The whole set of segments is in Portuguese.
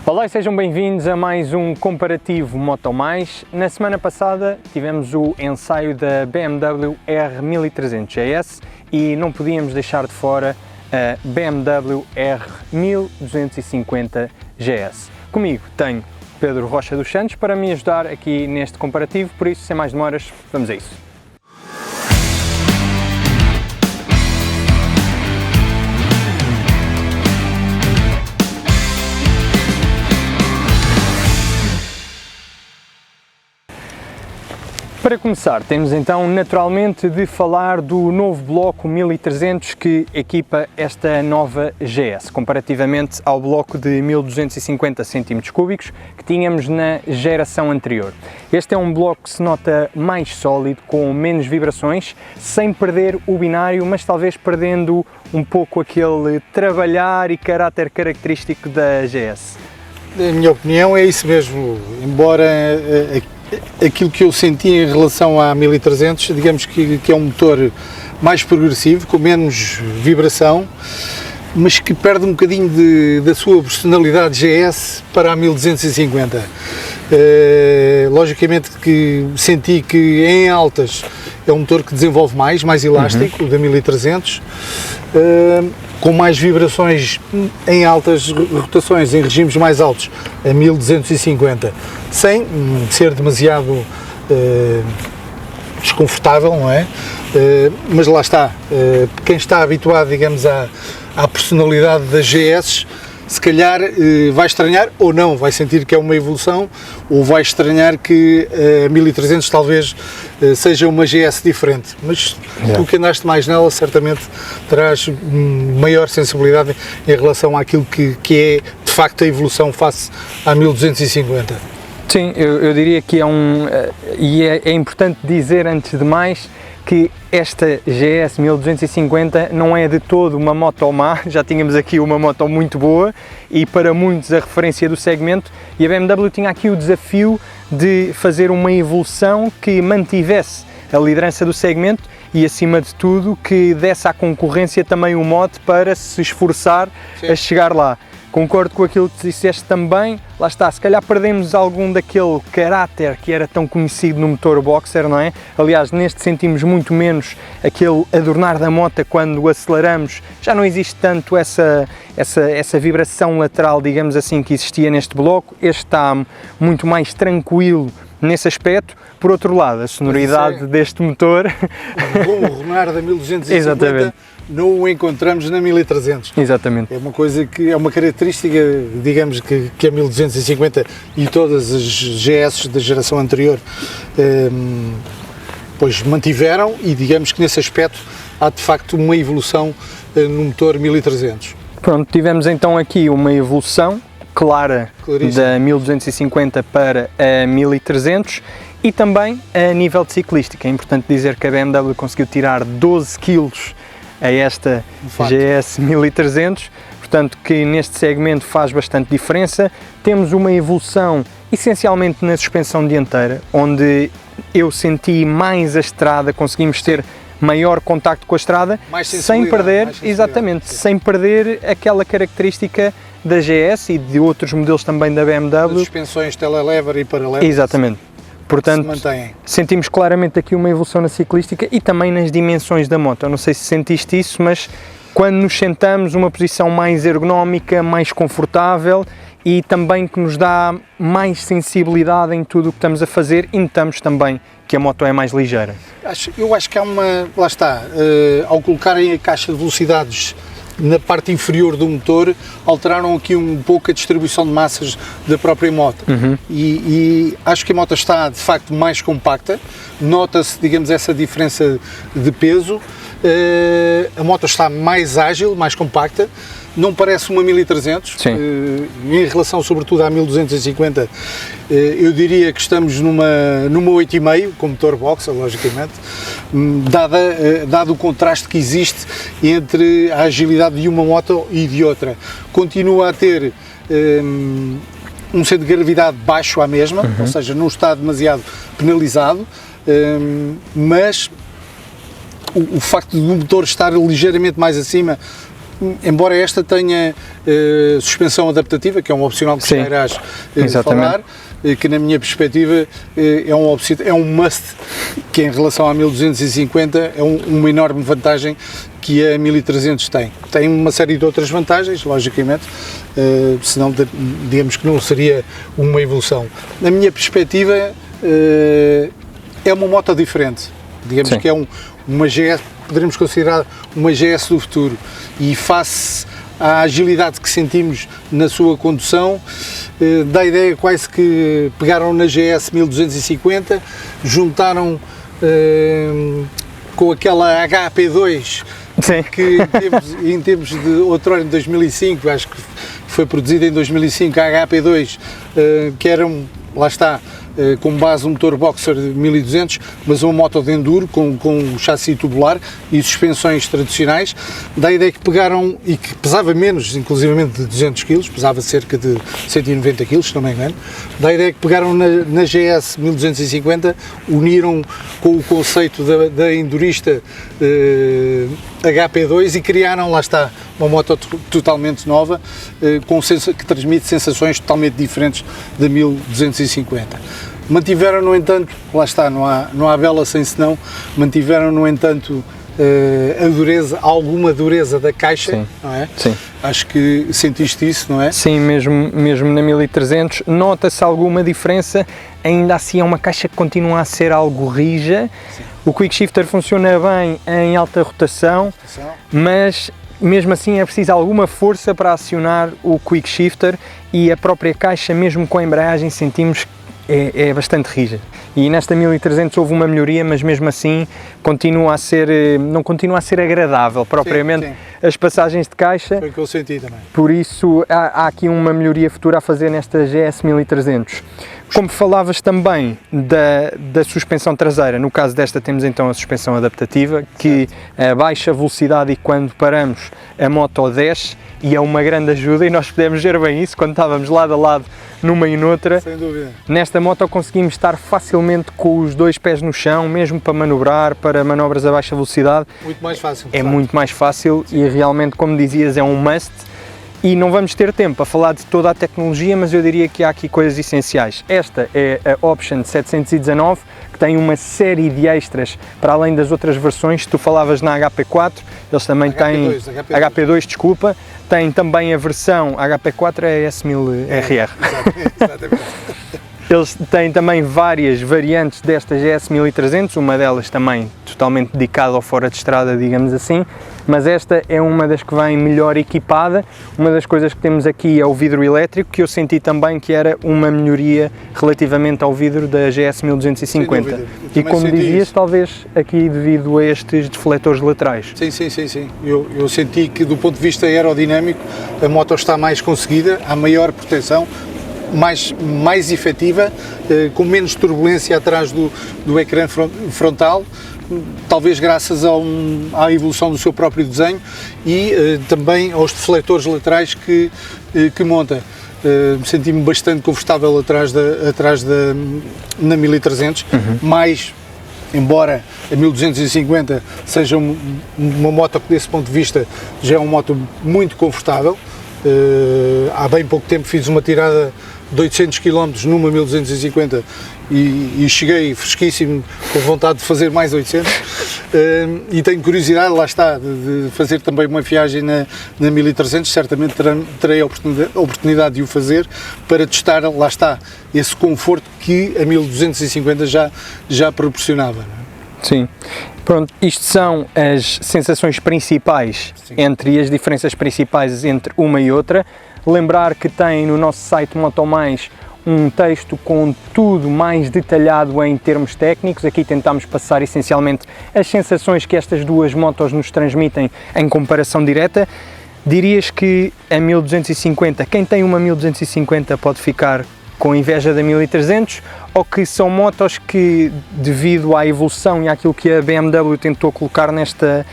Olá e sejam bem-vindos a mais um comparativo Moto+. Na semana passada tivemos o ensaio da BMW R1300 GS e não podíamos deixar de fora a BMW R1250 GS. Comigo tenho Pedro Rocha dos Santos para me ajudar aqui neste comparativo, por isso, sem mais demoras, vamos a isso. Para começar, temos então naturalmente de falar do novo bloco 1300 que equipa esta nova GS, comparativamente ao bloco de 1250 cm3 que tínhamos na geração anterior. Este é um bloco que se nota mais sólido, com menos vibrações, sem perder o binário, mas talvez perdendo um pouco aquele trabalhar e caráter característico da GS. Na minha opinião é isso mesmo, embora aquilo que eu senti em relação à 1300, digamos que é um motor mais progressivo, com menos vibração, mas que perde um bocadinho da sua personalidade GS para a 1250. Logicamente que senti que em altas é um motor que desenvolve mais elástico, o da 1300, com mais vibrações em altas rotações, em regimes mais altos, a 1250, sem ser demasiado desconfortável, não é? Mas lá está, quem está habituado, digamos, à personalidade das GS, se calhar vai estranhar ou não, vai sentir que é uma evolução, ou vai estranhar que a 1300 talvez seja uma GS diferente, mas tu que andaste mais nela certamente terás maior sensibilidade em relação àquilo que é de facto a evolução face à 1250. Sim, eu diria que é importante dizer antes de mais que esta GS 1250 não é de todo uma moto má, já tínhamos aqui uma moto muito boa e para muitos a referência do segmento, e a BMW tinha aqui o desafio de fazer uma evolução que mantivesse a liderança do segmento e, acima de tudo, que desse à concorrência também o mote para se esforçar a chegar lá. Concordo com aquilo que disseste também, lá está, se calhar perdemos algum daquele caráter que era tão conhecido no motor boxer, não é? Aliás, neste sentimos muito menos aquele adornar da moto quando aceleramos, já não existe tanto essa vibração lateral, digamos assim, que existia neste bloco. Este está muito mais tranquilo nesse aspecto. Por outro lado, a sonoridade deste motor... O bom ronar da 1250 Exatamente. Não o encontramos na 1300. Exatamente. É uma coisa que é uma característica, digamos, que a 1250 e todas as GS da geração anterior pois mantiveram, e digamos que nesse aspecto há de facto uma evolução no motor 1300. Pronto, tivemos então aqui uma evolução clara da 1250 para a 1300 e também a nível de ciclística. É importante dizer que a BMW conseguiu tirar 12 kg a esta GS 1300, portanto que neste segmento faz bastante diferença. Temos uma evolução essencialmente na suspensão dianteira, onde eu senti mais a estrada, conseguimos ter maior contacto com a estrada, sem perder, exatamente, sem perder aquela característica da GS e de outros modelos também da BMW. As suspensões telelever e paralelas. Exatamente. Portanto, sentimos claramente aqui uma evolução na ciclística e também nas dimensões da moto. Eu não sei se sentiste isso, mas quando nos sentamos, uma posição mais ergonómica, mais confortável e também que nos dá mais sensibilidade em tudo o que estamos a fazer, e notamos também que a moto é mais ligeira. Eu acho que há uma... Lá está, ao colocarem a caixa de velocidades na parte inferior do motor, alteraram aqui um pouco a distribuição de massas da própria moto. E acho que a moto está de facto mais compacta, nota-se, digamos, essa diferença de peso, a moto está mais ágil, mais compacta, não parece uma 1300, em relação sobretudo à 1250, eu diria que estamos numa 8,5, com motor boxer, logicamente, dado o contraste que existe entre a agilidade de uma moto e de outra. Continua a ter um centro de gravidade baixo à mesma, ou seja, não está demasiado penalizado, mas o facto do motor estar ligeiramente mais acima embora esta tenha suspensão adaptativa, que é um opcional que já irás falar, que na minha perspectiva é um must, que em relação à 1250 é uma enorme vantagem que a 1300 tem. Tem uma série de outras vantagens, logicamente, senão digamos que não seria uma evolução. Na minha perspectiva é uma moto diferente, digamos que é uma GS, poderemos considerar uma GS do futuro, e face à agilidade que sentimos na sua condução, dá a ideia quase que pegaram na GS 1250, juntaram com aquela HP2 que em tempos de outrora, em 2005, acho que foi produzida em 2005, a HP2, que era lá está, com base um motor boxer de 1200, mas uma moto de enduro com chassi tubular e suspensões tradicionais. Da ideia que pegaram, e que pesava menos, inclusivamente de 200 kg, pesava cerca de 190 kg, se não me engano. Da ideia que pegaram na GS 1250, uniram com o conceito da endurista HP2 e criaram, lá está, uma moto totalmente nova, que transmite sensações totalmente diferentes da 1250. Mantiveram, no entanto, lá está, não há bela sem senão, mantiveram, no entanto, a dureza, alguma dureza da caixa, não é? Sim. Acho que sentiste isso, não é? Sim, mesmo na 1300 nota-se alguma diferença, ainda assim é uma caixa que continua a ser algo rija. Sim. O Quick Shifter funciona bem em alta rotação, mas mesmo assim é preciso alguma força para acionar o Quick Shifter, e a própria caixa, mesmo com a embreagem, sentimos que é bastante rija. E nesta 1300 houve uma melhoria, mas mesmo assim não continua a ser agradável propriamente. Sim. As passagens de caixa. Foi o que eu senti também. Por isso há aqui uma melhoria futura a fazer nesta GS 1300. Como falavas também da suspensão traseira, no caso desta temos então a suspensão adaptativa, que a baixa velocidade e quando paramos a moto desce, e é uma grande ajuda, e nós podemos ver bem isso quando estávamos lado a lado numa e noutra. Sem dúvida. Nesta moto conseguimos estar facilmente com os dois pés no chão, mesmo para manobrar, para manobras a baixa velocidade. Muito mais fácil. É muito mais fácil. Sim. E realmente, como dizias, é um must. E não vamos ter tempo para falar de toda a tecnologia, mas eu diria que há aqui coisas essenciais. Esta é a Option 719, que tem uma série de extras para além das outras versões. Tu falavas na HP4, eles também têm... HP2, desculpa. Tem também a versão HP4 é S1000RR. Exatamente. Eles têm também várias variantes desta GS 1300, uma delas também totalmente dedicada ao fora de estrada, digamos assim, mas esta é uma das que vem melhor equipada. Uma das coisas que temos aqui é o vidro elétrico, que eu senti também que era uma melhoria relativamente ao vidro da GS 1250. E como dizias, talvez aqui devido a estes defletores laterais. Sim. Eu senti que, do ponto de vista aerodinâmico, a moto está mais conseguida, há maior proteção, mais efetiva, com menos turbulência atrás do ecrã frontal, talvez graças à evolução do seu próprio desenho e também aos defletores laterais que monta. Senti-me bastante confortável na 1300, mais, embora a 1250 seja uma moto que, desse ponto de vista, já é uma moto muito confortável. Há bem pouco tempo fiz uma tirada de 800 km numa 1250 e cheguei fresquíssimo, com vontade de fazer mais 800, e tenho curiosidade, lá está, de fazer também uma viagem na 1300, certamente terei a oportunidade de o fazer, para testar, lá está, esse conforto que a 1250 já proporcionava. Sim. Pronto, isto são as sensações principais. Sim. Entre as diferenças principais entre uma e outra. Lembrar que tem no nosso site Motomais um texto com tudo mais detalhado em termos técnicos. Aqui tentámos passar essencialmente as sensações que estas duas motos nos transmitem em comparação direta. Dirias que a 1250, quem tem uma 1250 pode ficar com inveja da 1300, ou que são motos que, devido à evolução e àquilo que a BMW tentou colocar nesta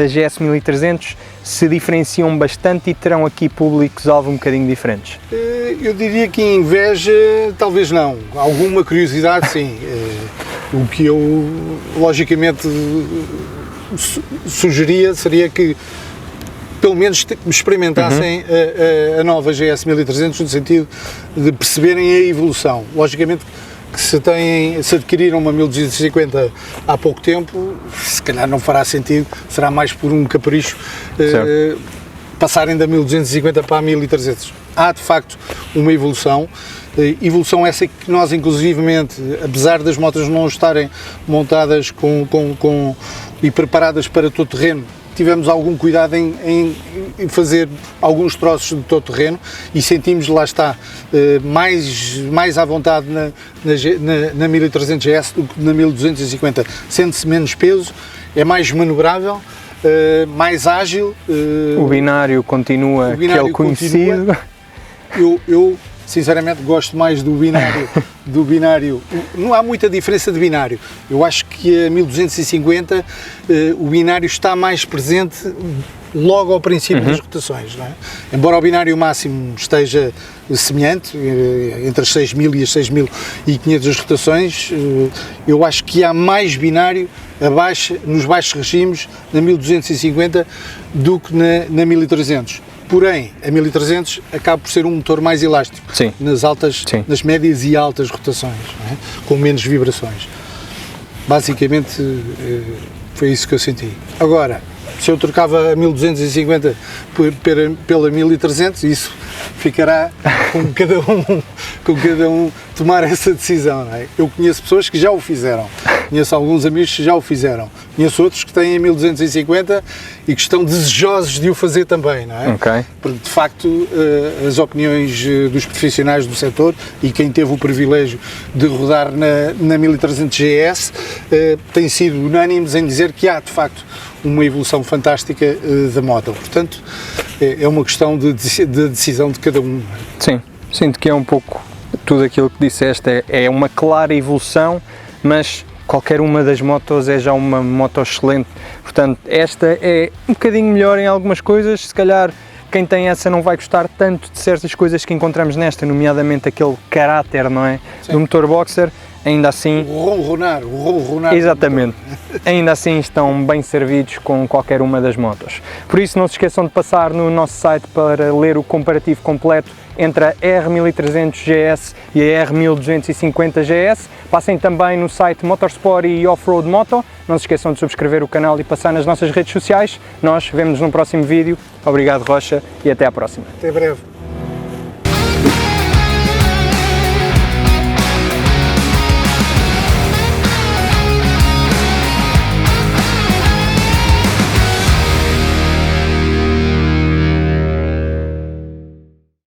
GS 1300, se diferenciam bastante e terão aqui públicos-alvo um bocadinho diferentes? Eu diria que inveja, talvez não. Alguma curiosidade, sim. O que eu, logicamente, sugeria seria que, pelo menos experimentassem a nova GS 1300 no sentido de perceberem a evolução. Logicamente que se adquiriram uma 1250 há pouco tempo, se calhar não fará sentido, será mais por um capricho passarem da 1250 para a 1300. Há de facto uma evolução essa que nós inclusivamente, apesar das motos não estarem montadas e preparadas para todo terreno, tivemos algum cuidado em fazer alguns troços de todo terreno e sentimos, lá está, mais à vontade na 1300 GS do que na 1250, sente-se menos peso, é mais manobrável, mais ágil. O binário continua, que é o conhecido. Eu sinceramente gosto mais do binário, não há muita diferença de binário, eu acho que a 1250 o binário está mais presente logo ao princípio das rotações, não é? Embora o binário máximo esteja semelhante, entre as 6.000 e as 6.500 rotações, eu acho que há mais binário nos baixos regimes na 1250 do que na 1300. Porém, a 1300 acaba por ser um motor mais elástico, nas médias e altas rotações, não é? Com menos vibrações. Basicamente foi isso que eu senti. Agora, se eu trocava a 1250 pela 1300, isso ficará com cada um tomar essa decisão, não é? Eu conheço pessoas que já o fizeram, conheço alguns amigos que já o fizeram, conheço outros que têm a 1250 e que estão desejosos de o fazer também, não é? Okay. Porque de facto as opiniões dos profissionais do setor e quem teve o privilégio de rodar na 1300 GS têm sido unânimes em dizer que há de facto uma evolução fantástica da moto, portanto é uma questão de decisão de cada um. Sim, sinto que é um pouco tudo aquilo que disseste, é uma clara evolução, mas qualquer uma das motos é já uma moto excelente, portanto esta é um bocadinho melhor em algumas coisas, se calhar quem tem essa não vai gostar tanto de certas coisas que encontramos nesta, nomeadamente aquele caráter, não é? Sim. Do motor boxer, ainda assim... O ronronar. Exatamente. Ainda assim estão bem servidos com qualquer uma das motos. Por isso não se esqueçam de passar no nosso site para ler o comparativo completo entre a R1300 GS e a R1250 GS. Passem também no site Motorsport e Offroad Moto. Não se esqueçam de subscrever o canal e passar nas nossas redes sociais. Nós vemos no próximo vídeo. Obrigado, Rocha, e até à próxima. Até breve.